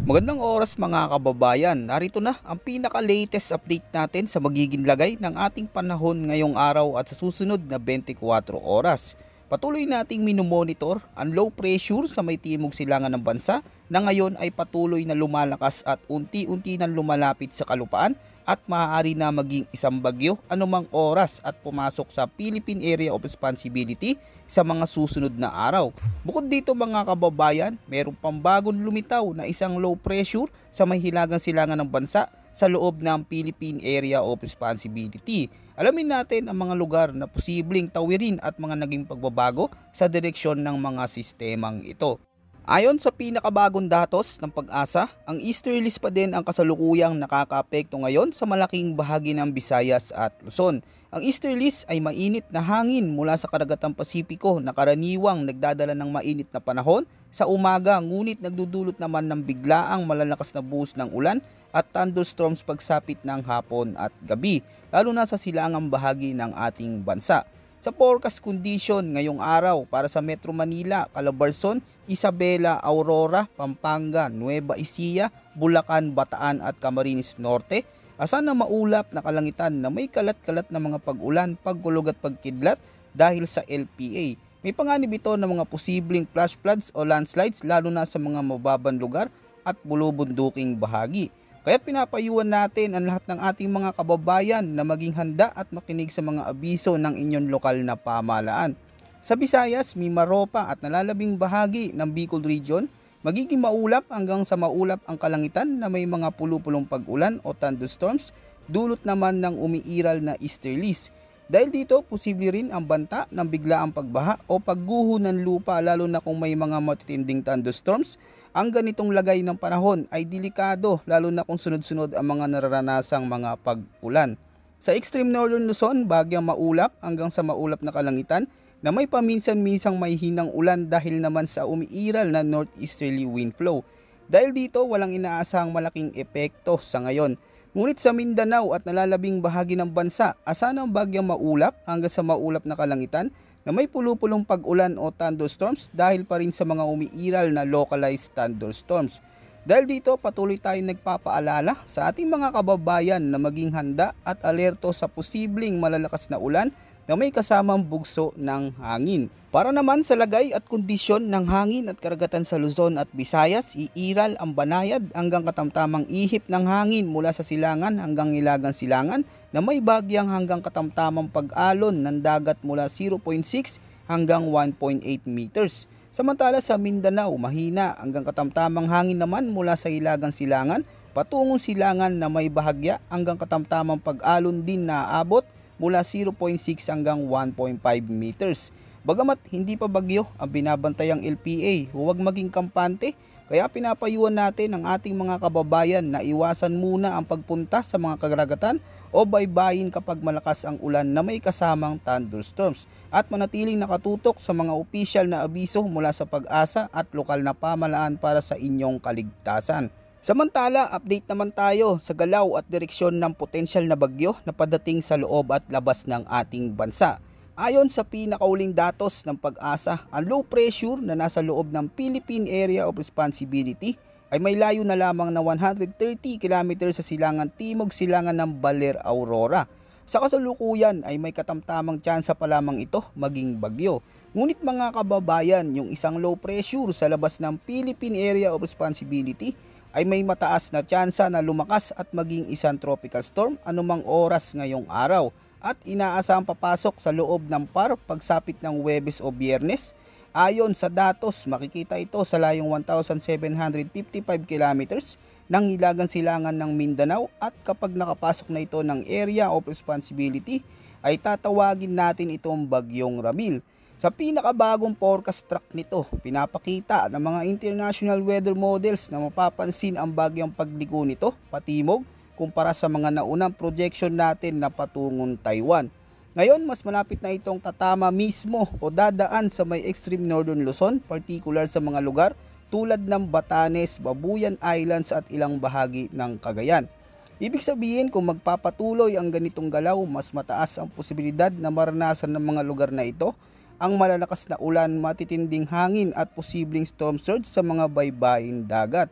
Magandang oras mga kababayan, narito na ang pinaka-latest update natin sa magiging lagay ng ating panahon ngayong araw at sa susunod na 24 oras. Patuloy nating minomonitor ang low pressure sa may timog silangan ng bansa na ngayon ay patuloy na lumalakas at unti-unti nang lumalapit sa kalupaan at maaari na maging isang bagyo anumang oras at pumasok sa Philippine Area of Responsibility sa mga susunod na araw. Bukod dito mga kababayan, mayroong pang bagong lumitaw na isang low pressure sa may hilagang silangan ng bansa sa loob ng Philippine Area of Responsibility. Alamin natin ang mga lugar na posibleng tawirin at mga naging pagbabago sa direksyon ng mga sistemang ito. Ayon sa pinakabagong datos ng Pag-asa, ang easterlies pa din ang kasalukuyang nakakaapekto ngayon sa malaking bahagi ng Visayas at Luzon. Ang easterlies ay mainit na hangin mula sa karagatang Pasipiko na karaniwang nagdadala ng mainit na panahon sa umaga, ngunit nagdudulot naman ng biglaang malalakas na buhos ng ulan at thunderstorms pagsapit ng hapon at gabi, lalo na sa silangang bahagi ng ating bansa. Sa forecast condition ngayong araw para sa Metro Manila, Calabarzon, Isabela, Aurora, Pampanga, Nueva Ecija, Bulacan, Bataan at Camarines Norte, asahan na maulap na kalangitan na may kalat-kalat na mga pag-ulan, pagkulog at pagkidlat dahil sa LPA. May panganib ito ng mga posibleng flash floods o landslides lalo na sa mga mababang lugar at bulubunduking bahagi. Kaya pinapayuhan natin ang lahat ng ating mga kababayan na maging handa at makinig sa mga abiso ng inyong lokal na pamahalaan. Sa Visayas, Mimaropa at nalalabing bahagi ng Bicol Region, magiging maulap hanggang sa maulap ang kalangitan na may mga pulupulong pag-ulan o thunderstorms, dulot naman ng umiiral na easterlies. Dahil dito, posible rin ang banta ng biglaang pagbaha o pagguho ng lupa lalo na kung may mga matitinding thunderstorms. Ang ganitong lagay ng panahon ay delikado lalo na kung sunod-sunod ang mga nararanasang mga pag-ulan. Sa extreme northern Luzon, bagyang maulap hanggang sa maulap na kalangitan na may paminsan-minsang may hinang ulan dahil naman sa umiiral na northeasterly wind flow. Dahil dito, walang inaasahang malaking epekto sa ngayon. Ngunit sa Mindanao at nalalabing bahagi ng bansa, asahan ang bagyang maulap hanggang sa maulap na kalangitan na may pulupulong pag-ulan o thunderstorms dahil pa rin sa mga umiiral na localized thunderstorms. Dahil dito, patuloy tayong nagpapaalala sa ating mga kababayan na maging handa at alerto sa posibleng malalakas na ulan na may kasamang bugso ng hangin. Para naman sa lagay at kondisyon ng hangin at karagatan sa Luzon at Visayas, iiral ang banayad hanggang katamtamang ihip ng hangin mula sa silangan hanggang hilagang silangan na may bagyang hanggang katamtamang pag-alon ng dagat mula 0.6 hanggang 1.8 meters. Samantala sa Mindanao, mahina hanggang katamtamang hangin naman mula sa hilagang silangan patungong silangan na may bahagya hanggang katamtamang pag-alon din na aabot mula 0.6 hanggang 1.5 meters. Bagamat hindi pa bagyo ang binabantayang LPA, huwag maging kampante, kaya pinapayuhan natin ang ating mga kababayan na iwasan muna ang pagpunta sa mga karagatan o baybayin kapag malakas ang ulan na may kasamang thunderstorms at manatiling nakatutok sa mga opisyal na abiso mula sa Pag-asa at lokal na pamahalaan para sa inyong kaligtasan. Samantala, update naman tayo sa galaw at direksyon ng potensyal na bagyo na padating sa loob at labas ng ating bansa. Ayon sa pinakauling datos ng Pag-asa, ang low pressure na nasa loob ng Philippine Area of Responsibility ay may layo na lamang na 130 km sa silangan timog silangan ng Baler, Aurora. Sa kasalukuyan ay may katamtamang tsansa pa lamang ito maging bagyo. Ngunit mga kababayan, yung isang low pressure sa labas ng Philippine Area of Responsibility ay may mataas na tsansa na lumakas at maging isang tropical storm anumang oras ngayong araw at inaasahang papasok sa loob ng PAR pagsapit ng Huwebes o Biyernes. Ayon sa datos, makikita ito sa layong 1,755 kilometers ng hilagang silangan ng Mindanao at kapag nakapasok na ito ng Area of Responsibility ay tatawagin natin itong Bagyong Ramil. Sa pinakabagong forecast track nito, pinapakita ng mga international weather models na mapapansin ang bagyang pagliko nito patimog kumpara sa mga naunang projection natin na patungong Taiwan. Ngayon, mas malapit na itong tatama mismo o dadaan sa may extreme northern Luzon, particular sa mga lugar tulad ng Batanes, Babuyan Islands at ilang bahagi ng Cagayan. Ibig sabihin, kung magpapatuloy ang ganitong galaw, mas mataas ang posibilidad na maranasan ng mga lugar na ito ang malalakas na ulan, matitinding hangin at posibleng storm surge sa mga baybayin dagat.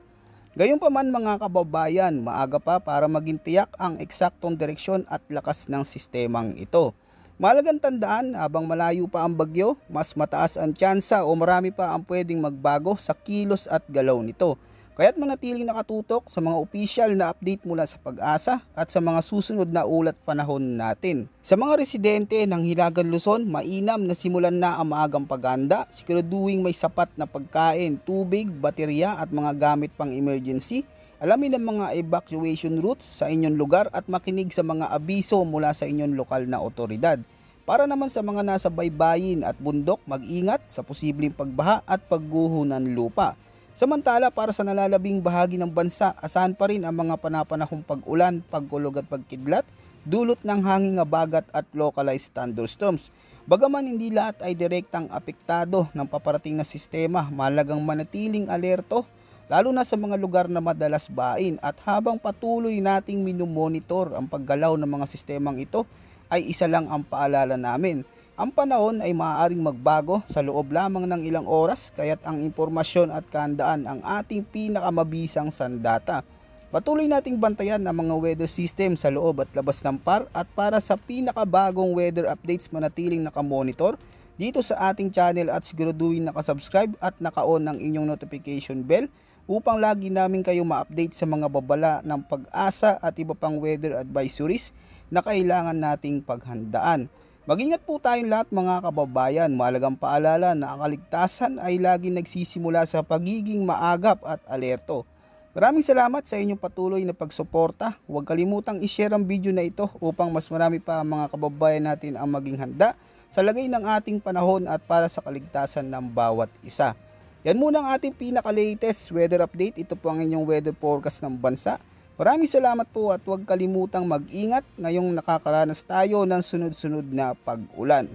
Gayunpaman mga kababayan, maaga pa para maging tiyak ang eksaktong direksyon at lakas ng sistemang ito. Mahalagang tandaan, habang malayo pa ang bagyo, mas mataas ang tsansa o marami pa ang pwedeng magbago sa kilos at galaw nito. Kaya't manatiling nakatutok sa mga opisyal na update mula sa Pag-asa at sa mga susunod na ulat panahon natin. Sa mga residente ng Hilagan Luzon, mainam na simulan na ang maagang paghahanda, siguraduhing may sapat na pagkain, tubig, baterya at mga gamit pang emergency. Alamin ang mga evacuation routes sa inyong lugar at makinig sa mga abiso mula sa inyong lokal na otoridad. Para naman sa mga nasa baybayin at bundok, mag-ingat sa posibleng pagbaha at pagguho ng lupa. Samantala, para sa nalalabing bahagi ng bansa, asahan pa rin ang mga panapanahong pag-ulan, pagkulog at pagkidlat, dulot ng hanging habagat at localized thunderstorms. Bagaman hindi lahat ay direktang apektado ng paparating na sistema, mahalagang manatiling alerto, lalo na sa mga lugar na madalas bain, at habang patuloy nating minomonitor ang paggalaw ng mga sistemang ito, ay isa lang ang paalala namin. Ang panahon ay maaaring magbago sa loob lamang ng ilang oras, kaya't ang impormasyon at kahandaan ang ating pinakamabisang sandata. Patuloy nating bantayan ang mga weather system sa loob at labas ng PAR, at para sa pinakabagong weather updates manatiling nakamonitor dito sa ating channel at siguraduhin nakasubscribe at naka-on ang inyong notification bell upang lagi namin kayo ma-update sa mga babala ng Pag-asa at iba pang weather advisories na kailangan nating paghandaan. Mag-ingat po tayong lahat mga kababayan. Mahalagang paalala na ang kaligtasan ay laging nagsisimula sa pagiging maagap at alerto. Maraming salamat sa inyong patuloy na pagsuporta. Huwag kalimutang i-share ang video na ito upang mas marami pa mga kababayan natin ang maging handa sa lagay ng ating panahon at para sa kaligtasan ng bawat isa. Yan muna ang ating pinaka-latest weather update. Ito po ang inyong weather forecast ng bansa. Maraming salamat po at huwag kalimutang mag-ingat ngayong nakakaranas tayo ng sunod-sunod na pag-ulan.